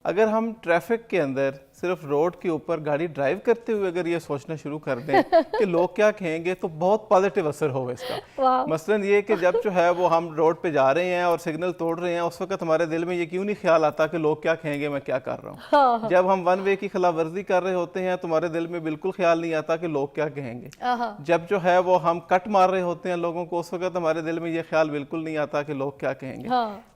اگر ہم ٹریفک کے اندر صرف روڈ کے اوپر گاڑی ڈرائیو کرتے ہوئے اگر یہ سوچنا شروع کر دیں کہ لوگ کیا کہیں گے تو بہت پازیٹیو اثر ہوگا اس کا. مثلاً یہ کہ جب جو ہے وہ ہم روڈ پہ جا رہے ہیں اور سگنل توڑ رہے ہیں اس وقت ہمارے دل میں یہ کیوں نہیں خیال آتا کہ لوگ کیا کہیں گے میں کیا کر رہا ہوں. جب ہم ون وے کی خلاف ورزی کر رہے ہوتے ہیں تو ہمارے دل میں بالکل خیال نہیں آتا کہ لوگ کیا کہیں گے. جب جو ہے وہ ہم کٹ مار رہے ہوتے ہیں لوگوں کو اس وقت ہمارے دل میں یہ خیال بالکل نہیں آتا کہ لوگ کیا کہیں گے.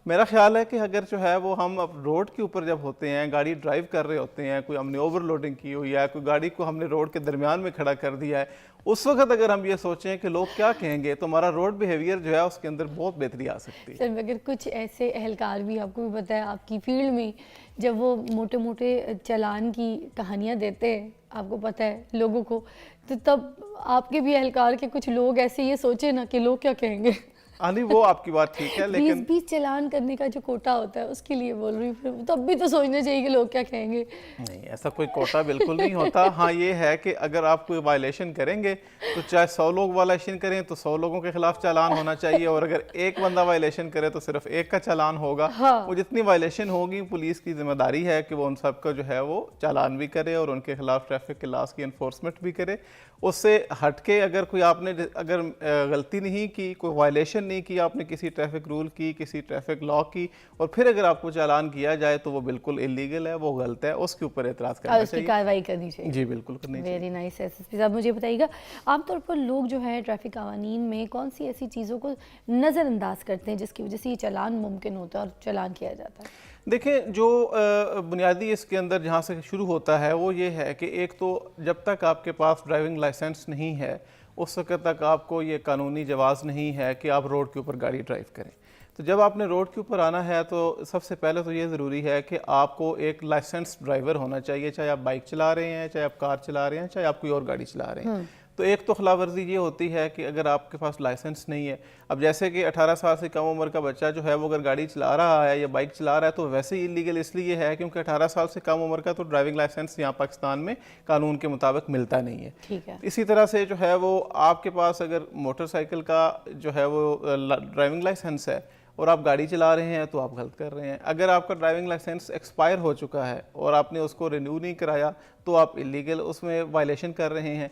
میرا خیال ہے کہ اگر جو ہے وہ ہم اب روڈ کے اوپر جب ہوتے ہیں گاڑی ڈرائیو کر رہے ہوتے ہیں کوئی ہم نے اوور لوڈنگ کی ہوئی ہے کوئی گاڑی کو ہم نے روڈ کے درمیان میں کھڑا کر دیا ہے اس وقت اگر ہم یہ سوچیں کہ لوگ کیا کہیں گے تو ہمارا روڈ بیہیویئر جو ہے اس کے اندر بہت بہتری آ سکتی ہے. سر مگر کچھ ایسے اہلکار بھی آپ کو بھی پتہ ہے آپ کی فیلڈ میں جب وہ موٹے موٹے چلان کی کہانیاں دیتے ہیں آپ کو پتہ ہے لوگوں کو تو تب آپ کے بھی اہلکار کے کچھ لوگ ایسے یہ سوچے نا کہ لوگ کیا کہیں گے. نہیں وہ آپ کی بات ٹھیک ہے لیکن 20 چلان کرنے کا جو کوٹا ہوتا ہے اس کے لیے بول رہی ہوں تب بھی تو سوچنا چاہیے کہ لوگ کیا کہیں گے. نہیں ایسا کوئی کوٹا بالکل نہیں ہوتا. ہاں یہ ہے کہ اگر آپ کوئی وائلیشن کریں گے تو چاہے 100 لوگ وائلیشن کریں تو 100 لوگوں کے خلاف چالان ہونا چاہیے اور اگر ایک بندہ وائلیشن کرے تو صرف ایک کا چالان ہوگا. وہ جتنی وائلیشن ہوگی پولیس کی ذمہ داری ہے کہ وہ ان سب کا جو ہے وہ چالان بھی کرے اور ان کے خلاف ٹریفک کے لاس کی انفورسمنٹ بھی کرے. اس سے ہٹ کے اگر کوئی آپ نے اگر غلطی نہیں کی کوئی وائلیشن نہیں کی آپ نے کسی ٹریفک رول کی کسی ٹریفک لا کی اور پھر اگر آپ کو چالان کیا جائے تو وہ بالکل انلیگل ہے وہ غلط ہے اس کے اوپر اعتراض کرنا چاہیے اس کی کارروائی کرنی چاہیے. جی بالکل کرنی چاہیے. Very nice. S S P صاحب مجھے بتائیے گا عام طور پر لوگ جو ہے ٹریفک قوانین میں کون سی ایسی چیزوں کو نظر انداز کرتے ہیں جس کی وجہ سے یہ چالان ممکن ہوتا ہے اور چالان کیا جاتا ہے؟ دیکھیں جو بنیادی اس کے اندر جہاں سے شروع ہوتا ہے وہ یہ ہے کہ ایک تو جب تک آپ کے پاس ڈرائیونگ لائسنس نہیں ہے اس وقت تک آپ کو یہ قانونی جواز نہیں ہے کہ آپ روڈ کے اوپر گاڑی ڈرائیو کریں. تو جب آپ نے روڈ کے اوپر آنا ہے تو سب سے پہلے تو یہ ضروری ہے کہ آپ کو ایک لائسنس ڈرائیور ہونا چاہیے چاہے آپ بائک چلا رہے ہیں چاہے آپ کار چلا رہے ہیں چاہے آپ کوئی اور گاڑی چلا رہے ہیں. تو ایک تو خلاف ورزی یہ ہوتی ہے کہ اگر آپ کے پاس لائسنس نہیں ہے اب جیسے کہ 18 سال سے کم عمر کا بچہ جو ہے وہ اگر گاڑی چلا رہا ہے یا بائک چلا رہا ہے تو ویسے ہی انلیگل اس لیے ہے کیونکہ 18 سال سے کم عمر کا تو ڈرائیونگ لائسنس یہاں پاکستان میں قانون کے مطابق ملتا نہیں ہے. ٹھیک ہے. اسی طرح سے جو ہے وہ آپ کے پاس اگر موٹر سائیکل کا جو ہے وہ ڈرائیونگ لائسنس ہے اور آپ گاڑی چلا رہے ہیں تو آپ غلط کر رہے ہیں. اگر آپ کا ڈرائیونگ لائسنس ایکسپائر ہو چکا ہے اور آپ نے اس کو رینیو نہیں کرایا تو آپ انلیگل اس میں وائلیشن کر رہے ہیں.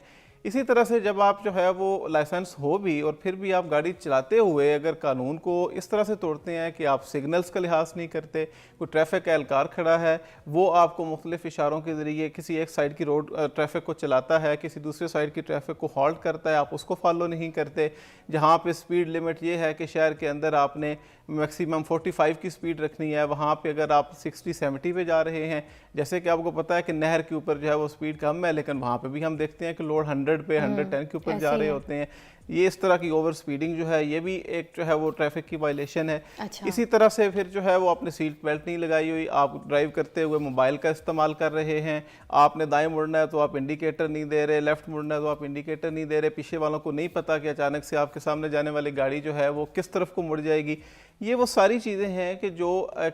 اسی طرح سے جب آپ جو ہے وہ لائسنس ہو بھی اور پھر بھی آپ گاڑی چلاتے ہوئے اگر قانون کو اس طرح سے توڑتے ہیں کہ آپ سگنلز کا لحاظ نہیں کرتے کوئی ٹریفک اہلکار کھڑا ہے وہ آپ کو مختلف اشاروں کے ذریعے کسی ایک سائیڈ کی روڈ ٹریفک کو چلاتا ہے کسی دوسرے سائیڈ کی ٹریفک کو ہالٹ کرتا ہے آپ اس کو فالو نہیں کرتے. جہاں پہ سپیڈ لیمٹ یہ ہے کہ شہر کے اندر آپ نے میکسیمم 45 کی سپیڈ رکھنی ہے وہاں پہ اگر آپ 60-70 پہ جا رہے ہیں جیسے کہ آپ کو پتہ ہے کہ نہر کے اوپر جو ہے وہ سپیڈ کم ہے لیکن وہاں پہ بھی ہم دیکھتے ہیں کہ لوڈ 100 پہ 110 کے اوپر جا رہے ہوتے ہیں. یہ اس طرح کی اوور سپیڈنگ جو ہے یہ بھی ایک جو ہے وہ ٹریفک کی وائلیشن ہے. اسی طرح سے پھر جو ہے وہ آپ نے سیٹ بیلٹ نہیں لگائی ہوئی آپ ڈرائیو کرتے ہوئے موبائل کا استعمال کر رہے ہیں آپ نے دائیں مڑنا ہے تو آپ انڈیکیٹر نہیں دے رہے لیفٹ مڑنا ہے تو آپ انڈیکیٹر نہیں دے رہے پیچھے والوں کو نہیں پتا کہ اچانک سے آپ کے سامنے جانے والی گاڑی جو ہے وہ کس طرف کو مڑ جائے گی. یہ وہ ساری چیزیں ہیں کہ جو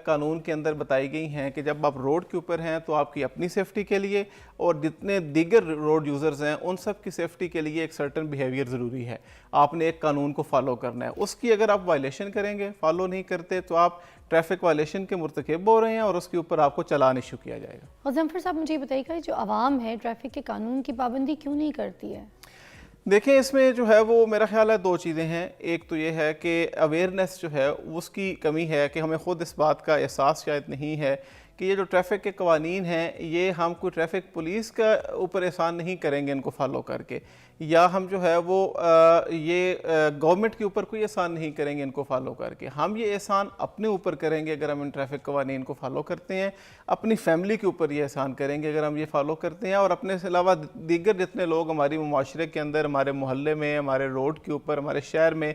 قانون کے اندر بتائی گئی ہیں کہ جب آپ روڈ کے اوپر ہیں تو آپ کی اپنی سیفٹی کے لیے اور جتنے دیگر روڈ یوزرز ہیں ان سب کی سیفٹی کے لیے ایک سرٹن بیہیویئر ضروری ہے. آپ نے ایک قانون کو فالو کرنا ہے اس کی اگر آپ وائلیشن کریں گے فالو نہیں کرتے تو آپ ٹریفک وائلیشن کے مرتکب ہو رہے ہیں اور اس کے اوپر آپ کو چلان ایشو کیا جائے گا. اور ظفر صاحب مجھے بتائیے گا جو عوام ہے ٹریفک کے قانون کی پابندی کیوں نہیں کرتی ہے؟ دیکھیں اس میں جو ہے وہ میرا خیال ہے دو چیزیں ہیں. ایک تو یہ ہے کہ اویئرنیس جو ہے اس کی کمی ہے کہ ہمیں خود اس بات کا احساس شاید نہیں ہے کہ یہ جو ٹریفک کے قوانین ہیں یہ ہم کوئی ٹریفک پولیس کا اوپر احسان نہیں کریں گے ان کو فالو کر کے یا ہم جو ہے وہ یہ گورنمنٹ کے اوپر کوئی احسان نہیں کریں گے ان کو فالو کر کے. ہم یہ احسان اپنے اوپر کریں گے اگر ہم ان ٹریفک قوانین کو فالو کرتے ہیں اپنی فیملی کے اوپر یہ احسان کریں گے اگر ہم یہ فالو کرتے ہیں اور اپنے سے علاوہ دیگر جتنے لوگ ہماری معاشرے کے اندر ہمارے محلے میں ہمارے روڈ کے اوپر ہمارے شہر میں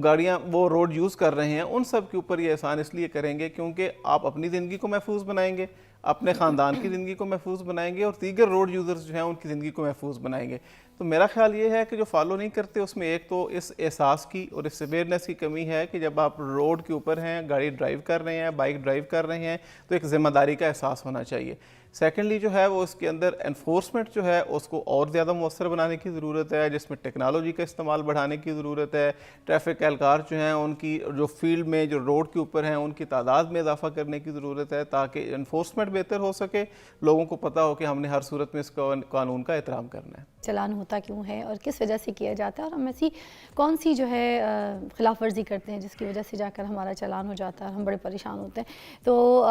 گاڑیاں وہ روڈ یوز کر رہے ہیں ان سب کے اوپر یہ احسان اس لیے کریں گے کیونکہ آپ اپنی زندگی کو محفوظ بنائیں گے اپنے خاندان کی زندگی کو محفوظ بنائیں گے اور دیگر روڈ یوزرز جو ہیں ان کی زندگی کو محفوظ بنائیں گے. تو میرا خیال یہ ہے کہ جو فالو نہیں کرتے اس میں ایک تو اس احساس کی اور اس اویئرنیس کی کمی ہے کہ جب آپ روڈ کے اوپر ہیں، گاڑی ڈرائیو کر رہے ہیں، بائک ڈرائیو کر رہے ہیں، تو ایک ذمہ داری کا احساس ہونا چاہیے۔ سیکنڈلی جو ہے وہ اس کے اندر انفورسمنٹ جو ہے اس کو اور زیادہ مؤثر بنانے کی ضرورت ہے، جس میں ٹیکنالوجی کا استعمال بڑھانے کی ضرورت ہے۔ ٹریفک اہلکار جو ہیں ان کی جو فیلڈ میں جو روڈ کے اوپر ہیں ان کی تعداد میں اضافہ کرنے کی ضرورت ہے تاکہ انفورسمنٹ بہتر ہو سکے، لوگوں کو پتہ ہو کہ ہم نے ہر صورت میں اس قانون کا احترام کرنا ہے۔ چلان ہوتا کیوں ہے اور کس وجہ سے کیا جاتا ہے، اور ہم ایسی کون سی جو ہے خلاف ورزی کرتے ہیں جس کی وجہ سے جا کر ہمارا چلان ہو جاتا ہے اور ہم بڑے پریشان ہوتے ہیں۔ تو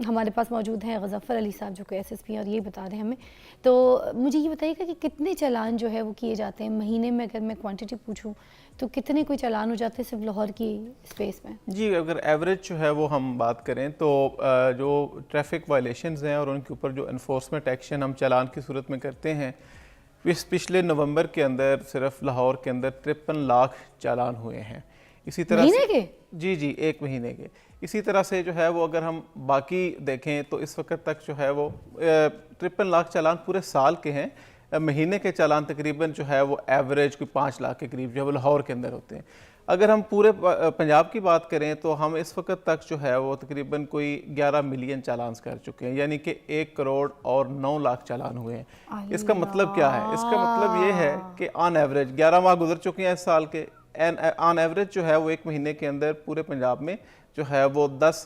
ہمارے پاس موجود ہیں غضفر علی صاحب جو کہ ایس پی اور یہ بتا رہے ہیں ہمیں۔ تو مجھے یہ بتائیے گا کہ کتنے چلان جو ہے وہ کیے جاتے ہیں مہینے میں؟ اگر میں کوانٹٹی پوچھوں تو کتنے کوئی چلان ہو جاتے ہیں صرف لاہور کی اسپیس میں؟ جی، اگر ایوریج جو ہے وہ ہم بات کریں تو جو ٹریفک وائلیشنز ہیں اور ان کے اوپر جو انفورسمنٹ ایکشن ہم چلان کی صورت میں کرتے ہیں، پچھلے نومبر کے اندر صرف لاہور کے اندر 53 لاکھ چالان ہوئے ہیں۔ اسی طرح مہینے کے؟ جی ایک مہینے کے۔ اسی طرح سے جو ہے وہ اگر ہم باقی دیکھیں تو اس وقت تک جو ہے وہ 53 لاکھ چالان پورے سال کے ہیں۔ مہینے کے چالان تقریباً جو ہے وہ ایوریج کوئی 5 لاکھ کے قریب جو ہے وہ لاہور کے اندر ہوتے ہیں۔ اگر ہم پورے پنجاب کی بات کریں تو ہم اس وقت تک جو ہے وہ تقریباً کوئی 11 ملین چالانز کر چکے ہیں، یعنی کہ 1 کروڑ اور 9 لاکھ چالان ہوئے ہیں۔ اس کا مطلب کیا ہے؟ اس کا مطلب یہ ہے کہ آن ایوریج 11 ماہ گزر چکے ہیں اس سال کے، آن ایوریج جو ہے وہ ایک مہینے کے اندر پورے پنجاب میں جو ہے وہ 10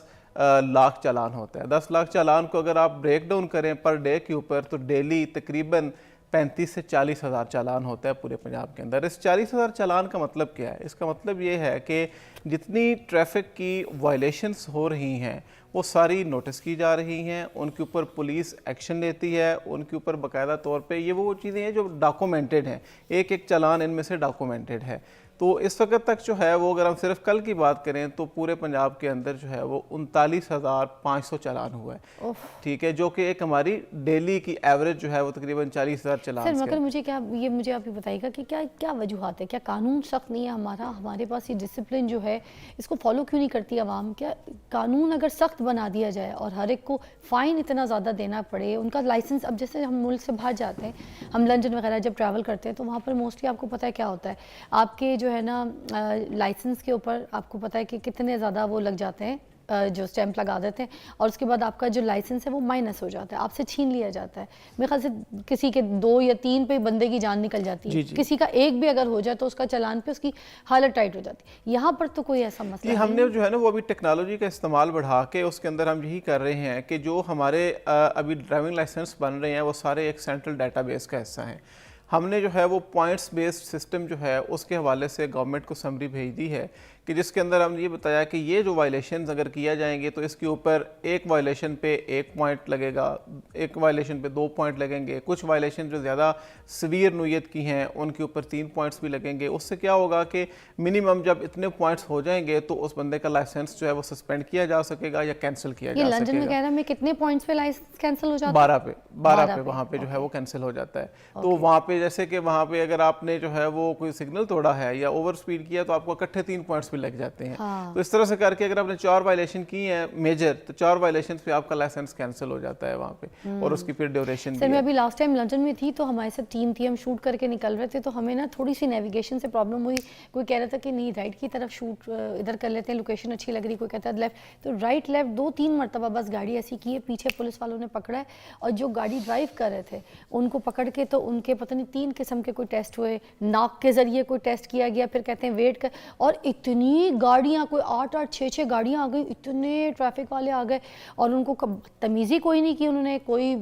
لاکھ چالان ہوتا ہے۔ 10 لاکھ چالان کو اگر آپ بریک ڈاؤن کریں پر ڈے کے اوپر تو ڈیلی تقریباً 35 سے 40 ہزار چالان ہوتا ہے پورے پنجاب کے اندر۔ اس 40 ہزار چالان کا مطلب کیا ہے؟ اس کا مطلب یہ ہے کہ جتنی ٹریفک کی وائلیشنز ہو رہی ہیں وہ ساری نوٹس کی جا رہی ہیں، ان کے اوپر پولیس ایکشن لیتی ہے، ان کے اوپر باقاعدہ طور پہ یہ وہ چیزیں ہیں جو ڈاکومنٹڈ ہیں، ایک ایک چالان ان میں سے ڈاکومنٹڈ ہے۔ تو اس وقت تک جو ہے وہ اگر ہم صرف کل کی بات کریں تو پورے پنجاب کے اندر جو ہے وہ 39,500 چالان ہوا ہے، ٹھیک ہے، جو کہ ایک ہماری ڈیلی کی ایوریج جو ہے وہ تقریباً 40,000 چالان۔ سر مگر مجھے آپ یہ بتائیے گا کہ کیا وجوہات ہے؟ کیا قانون سخت نہیں ہے ہمارے پاس؟ یہ ڈسپلن جو ہے اس کو فالو کیوں نہیں کرتی عوام؟ کیا قانون اگر سخت بنا دیا جائے اور ہر ایک کو فائن اتنا زیادہ دینا پڑے، ان کا لائسنس، اب جیسے ہم ملک سے باہر جاتے ہیں، ہم لندن وغیرہ جب ٹریول کرتے ہیں تو وہاں پر موسٹلی آپ کو پتہ ہے کیا ہوتا ہے، آپ کے جو ہے نا لائسنس کے اوپر آپ کو پتہ ہے کہ کتنے زیادہ وہ لگ جاتے ہیں، جو سٹیمپ لگا دیتے ہیں، اور اس کے بعد آپ کا جو لائسنس ہے وہ مائنس ہو جاتا ہے، آپ سے چھین لیا جاتا ہے۔ میرے خیال سے کسی کے 2 یا 3 پہ بندے کی جان نکل جاتی ہے، کسی کا ایک بھی اگر ہو جائے تو اس کا چلان پہ اس کی حالت ٹائٹ ہو جاتی ہے۔ یہاں پر تو کوئی ایسا مسئلہ نہیں۔ ہم نے جو ہے نا وہ ابھی ٹیکنالوجی کا استعمال بڑھا کے اس کے اندر ہم یہی کر رہے ہیں کہ جو ہمارے ابھی ڈرائیونگ لائسنس بن رہے ہیں وہ سارے ایک سینٹرل ڈیٹا بیس کا حصہ ہیں۔ ہم نے جو ہے وہ پوائنٹس بیسڈ سسٹم جو ہے اس کے حوالے سے گورنمنٹ کو سمری بھیج دی ہے کہ جس کے اندر ہم یہ بتایا کہ یہ جو وائلیشنز اگر کیا جائیں گے تو اس کے اوپر ایک وائلیشن پہ 1 پوائنٹ لگے گا، ایک وائلیشن پہ 2 پوائنٹ لگیں گے، کچھ وائلیشن جو زیادہ سویر نوعیت کی ہیں ان کے اوپر 3 پوائنٹس بھی لگیں گے۔ اس سے کیا ہوگا کہ منیمم جب اتنے پوائنٹس ہو جائیں گے تو اس بندے کا لائسنس جو ہے وہ سسپینڈ کیا جا سکے گا یا کینسل کیا جا سکے گا۔ یہ لندن وغیرہ میں کتنے پوائنٹس پہ لائسنس کینسل ہو جاتا ہے؟ 12 پہ وہاں پہ جو ہے وہ کینسل ہو جاتا ہے۔ تو وہاں پہ جیسے کہ وہاں پہ اگر آپ نے جو ہے وہ کوئی سگنل توڑا ہے یا اوور سپیڈ کیا تو آپ کو اکٹھے 3 پوائنٹس بھی لگ جاتے ہیں۔ تو اس طرح سے کر کے اگر آپ نے 4 وائلیشن کی ہیں میجر تو 4 وائلیشنز پہ آپ کا لائسنس کینسل ہو جاتا ہے وہاں پہ، اور اس کی پھر ڈیوریشن بھی ہے۔ سر میں ابھی لاسٹ ٹائم لندن میں تھی تو ہمارے ساتھ ٹیم تھی، ہم شوٹ کر کے نکل رہے تھے تو ہمیں نا تھوڑی سی نیویگیشن سے پرابلم ہوئی۔ کوئی کہہ رہا تھا کہ نہیں رائٹ کی طرف شوٹ ادھر کر لیتے ہیں، لوکیشن اچھی لگ رہی، کوئی کہتا ہے لیفٹ، تو رائٹ لیفٹ 2-3 مرتبہ بس گاڑی ایسی کی ہے، پیچھے پولیس والوں نے پکڑا ہے، اور جو گاڑی ڈرائیو کر رہے تھے ان کو پکڑ کے تو ان کے پتہ نہیں 3 قسم کے کوئی ٹیسٹ ہوئے، ناک کے ذریعے کوئی ٹیسٹ کیا گیا، پھر کہتے ہیں ویٹ کر، اور اتنی گاڑیاں، کوئی 8-8 6-6 گاڑیاں آ گئی، اتنے ٹریفک والے آ گئے، اور ان کو تمیز ہی کوئی نہیں کی، انہوں نے کوئی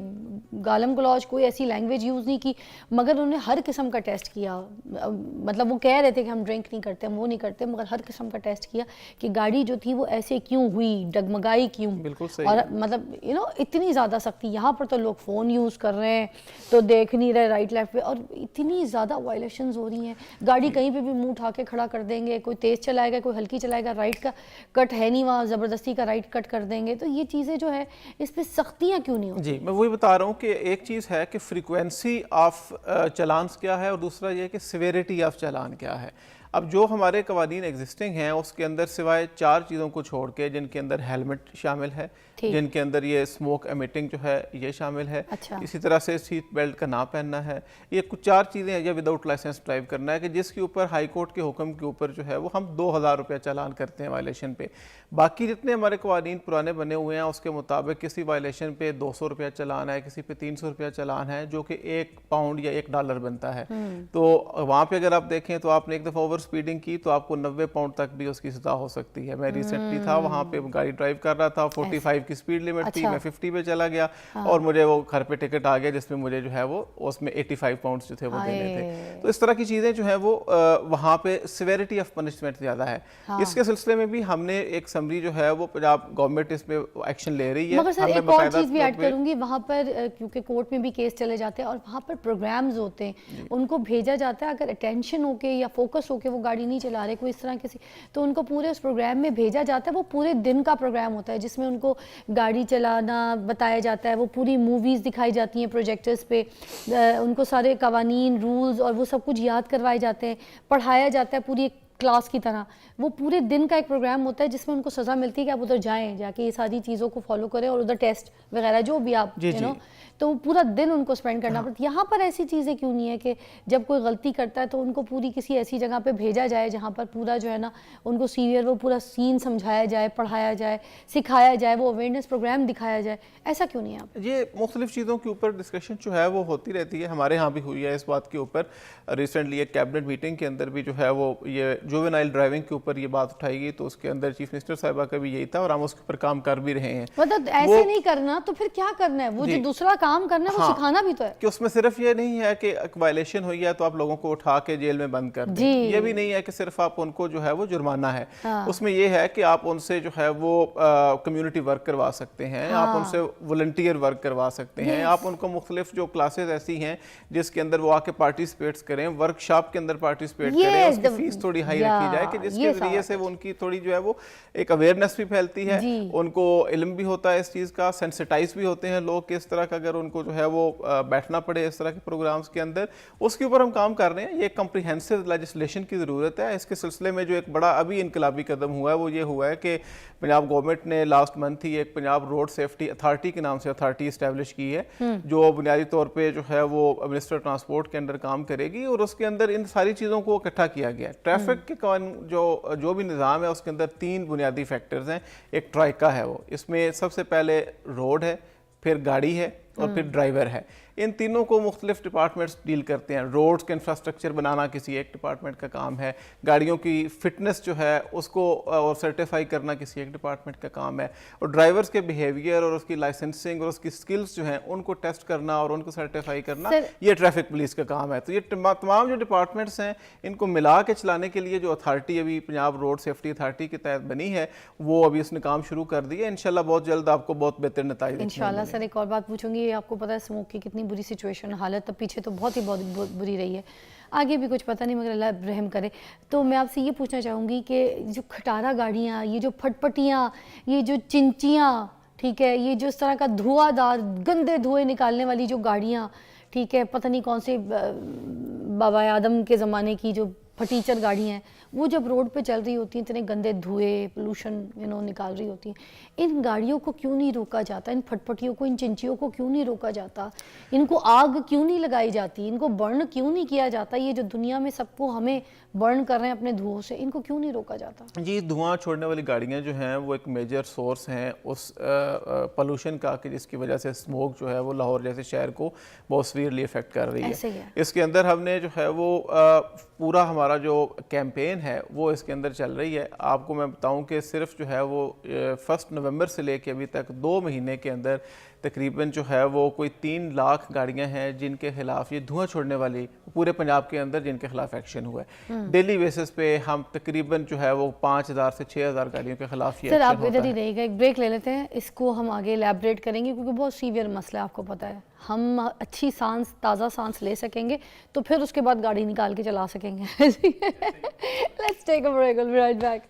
گالم گلوچ کوئی ایسی لینگویج یوز نہیں کی، مگر انہوں نے ہر قسم کا ٹیسٹ کیا۔ مطلب وہ کہہ رہے تھے کہ ہم ڈرنک نہیں کرتے، ہم وہ نہیں کرتے، مگر ہر قسم کا ٹیسٹ کیا کہ گاڑی جو تھی وہ ایسے کیوں ہوئی، ڈگمگائی کیوں، بالکل صحیح، اور مطلب اتنی زیادہ سختی۔ یہاں پر تو لوگ فون یوز کر رہے ہیں تو دیکھ نہیں رہے رائٹ لیفٹ پہ، اور اتنی زیادہ وائلیشنز ہو رہی ہیں، گاڑی کہیں پہ بھی منہ اٹھا کے کھڑا کر دیں گے، کوئی تیز چلائے گا، کوئی ہلکی چلائے گا، رائٹ کا کٹ ہے نہیں وہاں، زبردستی کا رائٹ کٹ کر دیں گے، تو یہ چیزیں جو ہے اس پہ سختیاں کیوں نہیں ہوتی؟ جی میں وہی بتا رہا ہوں کہ ایک چیز ہے کہ فریکوینسی آف چلانس کیا ہے، اور دوسرا یہ کہ سیویریٹی آف چلان کیا ہے۔ اب جو ہمارے قوانین ایگزسٹنگ ہیں اس کے اندر سوائے 4 چیزوں کو چھوڑ کے، جن کے اندر ہیلمٹ شامل ہے، جن کے اندر یہ اسموک ایمیٹنگ جو ہے یہ شامل ہے. اچھا. اسی طرح سے سیٹ بیلٹ کا نہ پہننا ہے. یہ کچھ 4 چیزیں ہیں. یا وداؤٹ لائسنس ڈرائیو کرنا ہے کہ جس کے اوپر ہائی کورٹ کے حکم کے اوپر جو ہے وہ ہم 2000 روپیہ چالان کرتے ہیں وائلیشن پہ. باقی جتنے ہمارے قوانین پرانے بنے ہوئے ہیں اس کے مطابق کسی وائلیشن پہ 200 روپیہ چالان ہے, کسی پہ 300 روپیہ چالان ہے, جو کہ £1 یا $1 بنتا ہے. تو وہاں پہ اگر آپ دیکھیں تو آپ نے ایک دفعہ اوور سپیڈنگ کی تو آپ کو £90 تک بھی اس کی سزا ہو سکتی ہے. میں ریسنٹلی تھا وہاں پہ, گاڑی ڈرائیو کر رہا تھا, 45 کی سپیڈ لیمٹ تھی, میں 50 پہ چلا گیا اور مجھے وہ گھر پہ ٹکٹ آ گیا جس میں مجھے جو ہے وہ اس میں £85 جو تھے وہ دینے تھے. تو اس طرح کی چیزیں جو ہیں وہ وہاں پہ سیویرٹی آف پنشمنٹ زیادہ ہے. اس کے سلسلے میں بھی ہم نے ایک سمری جو ہے وہ پنجاب گورنمنٹ اس میں ایکشن لے رہی ہے. مگر سر ایک اور چیز بھی ایڈ کروں گی, وہاں پر کیونکہ کورٹ میں بھی کیس چلے جاتے ہیں اور وہاں پر پروگرامز ہوتے ہیں, ان کو بھیجا جاتا ہے. اگر اٹینشن ہو کے یا فوکس ہو کے وہ گاڑی نہیں چلا رہے کوئی اس طرح کسی, تو ان کو پورے اس پروگرام میں بھیجا جاتا ہے. وہ پورے دن کا پروگرام ہوتا ہے جس میں ان کو گاڑی چلانا بتایا جاتا ہے. وہ پوری موویز دکھائی جاتی ہیں پروجیکٹرز پہ, ان کو سارے قوانین, رولز اور وہ سب کچھ یاد کروائے جاتے ہیں, پڑھایا جاتا ہے پوری کلاس کی طرح. وہ پورے دن کا ایک پروگرام ہوتا ہے جس میں ان کو سزا ملتی ہے کہ آپ ادھر جائیں, جا کے یہ ساری چیزوں کو فالو کریں اور ادھر ٹیسٹ وغیرہ جو بھی آپ تو پورا دن ان کو سپینڈ کرنا پڑتا ہے. یہاں پر ایسی چیزیں کیوں نہیں ہے کہ جب کوئی غلطی کرتا ہے تو ان کو پوری کسی ایسی جگہ پہ بھیجا جائے جہاں پر پورا جو ہے نا ان کو سیویئر وہ پورا سین سمجھایا جائے, پڑھایا جائے, سکھایا جائے, وہ اویئرنیس پروگرام دکھایا جائے. ایسا کیوں نہیں ہے؟ یہ مختلف چیزوں کے اوپر ڈسکشن جو ہے وہ ہوتی رہتی ہے. ہمارے ہاں بھی ہوئی ہے اس بات کے اوپر. ریسنٹلی ایک کیبنٹ میٹنگ کے اندر بھی جو ہے وہ یہ جووینائل ڈرائیونگ کے اوپر یہ بات اٹھائی گئی, تو اس کے اندر چیف منسٹر صاحبہ کا بھی یہی تھا اور ہم اس کے اوپر کام کر بھی رہے ہیں. مطلب ایسے نہیں کرنا تو پھر کیا کرنا ہے؟ وہ جو دوسرا کام کرنا ہے وہ سکھانا بھی تو ہے کہ اس میں صرف یہ نہیں ہے کہ وائلیشن ہوئی ہے تو آپ لوگوں کو اٹھا کے جیل میں بند کر دیں. یہ بھی نہیں ہے کہ صرف آپ ان کو جو ہے وہ جرمانہ ہے. اس میں یہ ہے کہ آپ ان سے جو ہے وہ کمیونٹی ورک کروا سکتے ہیں, آپ ان سے والنٹیئر ورک کروا سکتے ہیں, آپ ان کو مختلف جو کلاسز ایسی ہیں جس کے اندر وہ آ کے پارٹیسپیٹس کریں, ورک شاپ کے اندر پارٹیسپیٹ کریں, اس کی فیس تھوڑی ہائی رکھی جائے کہ جس کے ذریعے سے وہ ان کی تھوڑی جو ہے وہ ایک اویئرنیس بھی پھیلتی ہے, ان کو علم بھی ہوتا ہے اس چیز کا, سینسٹائز بھی ہوتے ہیں لوگ کہ اس طرح کا اگر ان کو جو ہے وہ بیٹھنا پڑے اس طرح کے پروگرامز کے اندر. اس کے اوپر ہم کام کر رہے ہیں. یہ ایک کمپریہنسو لیجسلیشن کی ضرورت ہے. اس کے سلسلے میں جو ایک بڑا ابھی انقلابی قدم ہوا ہے وہ یہ ہوا ہے کہ پنجاب گورنمنٹ نے لاسٹ منتھ ہی ایک پنجاب روڈ سیفٹی اتھارٹی کے نام سے اتھارٹی اسٹیبلش کی ہے, جو بنیادی طور پہ جو ہے وہ منسٹر ٹرانسپورٹ کے اندر کام کرے گی, اور اس کے اندر ان ساری چیزوں کو اکٹھا کیا گیا ہے. ٹریفک کے جو بھی نظام ہے اس کے اندر 3 بنیادی فیکٹرز ہیں. ایک ٹرائکا ہے, وہ اس میں سب سے پہلے روڈ ہے, پھر گاڑی ہے اور پھر ڈرائیور ہے. ان تینوں کو مختلف ڈپارٹمنٹس ڈیل کرتے ہیں. روڈز کا انفراسٹرکچر بنانا کسی ایک ڈپارٹمنٹ کا کام ہے, گاڑیوں کی فٹنس جو ہے اس کو اور سرٹیفائی کرنا کسی ایک ڈپارٹمنٹ کا کام ہے, اور ڈرائیورز کے بیہیویئر اور اس کی لائسنسنگ اور اس کی سکلز جو ہیں ان کو ٹیسٹ کرنا اور ان کو سرٹیفائی کرنا یہ ٹریفک پولیس کا کام ہے. تو یہ تمام جو ڈپارٹمنٹس ہیں ان کو ملا کے چلانے کے لیے جو اتھارٹی ابھی پنجاب روڈ سیفٹی اتھارٹی کے تحت بنی ہے وہ ابھی اس نے کام شروع کر دیا ہے. انشاءاللہ بہت جلد آپ کو بہت بہتر نتائج انشاءاللہ. سر ایک اور بات پوچھوں گی, آپ کو پتہ ہے اسموک کی کتنی بری سچویشن, حالت تب پیچھے تو بہت بری رہی ہے, آگے بھی کچھ پتہ نہیں مگر اللہ رحم کرے. تو میں آپ سے یہ پوچھنا چاہوں گی کہ جو کھٹارا گاڑیاں, یہ جو پھٹ پٹیاں, یہ جو چنچیاں, ٹھیک ہے, یہ جو اس طرح کا دھواں دار گندے دھوئے نکالنے والی جو گاڑیاں, ٹھیک ہے, پتہ نہیں کون سے بابا آدم کے زمانے کی جو پھٹیچر گاڑی ہیں, وہ جب روڈ پہ چل رہی ہوتی ہیں اتنے گندے دھوئے پولوشن نکال رہی ہوتی ہیں, ان گاڑیوں کو کیوں نہیں روکا جاتا؟ ان پھٹ پٹیوں کو, ان چنچیوں کو کیوں نہیں روکا جاتا؟ ان کو آگ کیوں نہیں لگائی جاتی؟ ان کو برن کیوں نہیں کیا جاتا؟ یہ جو دنیا میں سب کو ہمیں برن کر رہے ہیں اپنے دھوؤں سے, ان کو کیوں نہیں روکا جاتا؟ جی, دھواں چھوڑنے والی گاڑیاں جو ہیں وہ ایک میجر سورس ہیں اس پولوشن کا, کہ جس کی وجہ سے اسموک جو ہے وہ لاہور جیسے شہر کو بہت سیویئرلی افیکٹ کر رہی ہے. اس کے اندر ہم نے جو ہے وہ پورا ہمارا جو کیمپین ہے وہ اس کے اندر چل رہی ہے. آپ کو میں بتاؤں کہ صرف جو ہے وہ 1 نومبر سے لے کے ابھی تک 2 مہینے کے اندر تقریباً جو ہے وہ کوئی 3 لاکھ گاڑیاں ہیں جن کے خلاف, یہ دھواں چھوڑنے والی پورے پنجاب کے اندر جن کے خلاف ایکشن ہوا ہے. ڈیلی بیسس پہ ہم تقریباً جو ہے وہ 5000 سے 6000 گاڑیوں کے خلاف یہ ایکشن ہوتا ہے. سر آپ ادھر ہی رہیے گا, ایک بریک لے لیتے ہیں, اس کو ہم آگے ایلیبریٹ کریں گے کیونکہ بہت سیویئر مسئلہ ہے, آپ کو پتہ ہے. ہم اچھی سانس, تازہ سانس لے سکیں گے تو پھر اس کے بعد گاڑی نکال کے چلا سکیں گے. Let's take a break, we'll be right back.